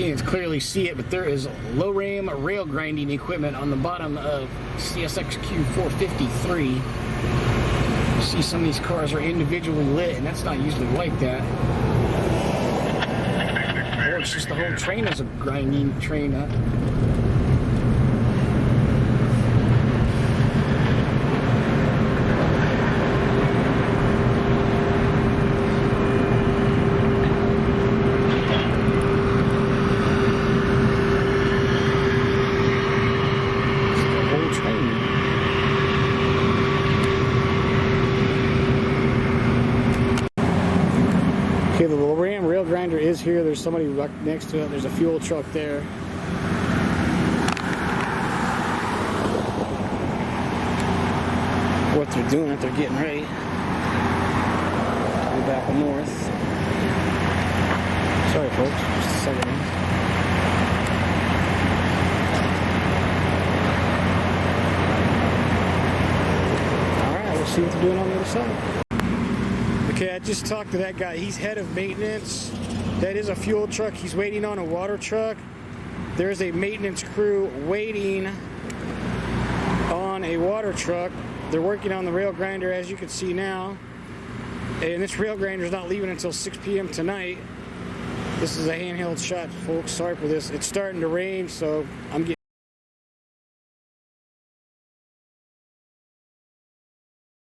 can't clearly see it, but there is LORAM rail grinding equipment on the bottom of CSXQ 453. You see some of these cars are individually lit, and that's not usually like that. Or it's just the whole train is a grinding train up. Okay, the LORAM rail grinder is here. There's somebody right next to it. There's a fuel truck there. What they're doing, they're getting ready. Go back north. Sorry, folks. Just a second. All right, we'll see what they're doing on the other side. Okay, I just talked to that guy. He's head of maintenance. That is a fuel truck. He's waiting on a water truck. There's a maintenance crew waiting on a water truck. They're working on the rail grinder, as you can see now. And this rail grinder is not leaving until 6 p.m. tonight. This is a handheld shot, folks. Sorry for this. It's starting to rain, so I'm getting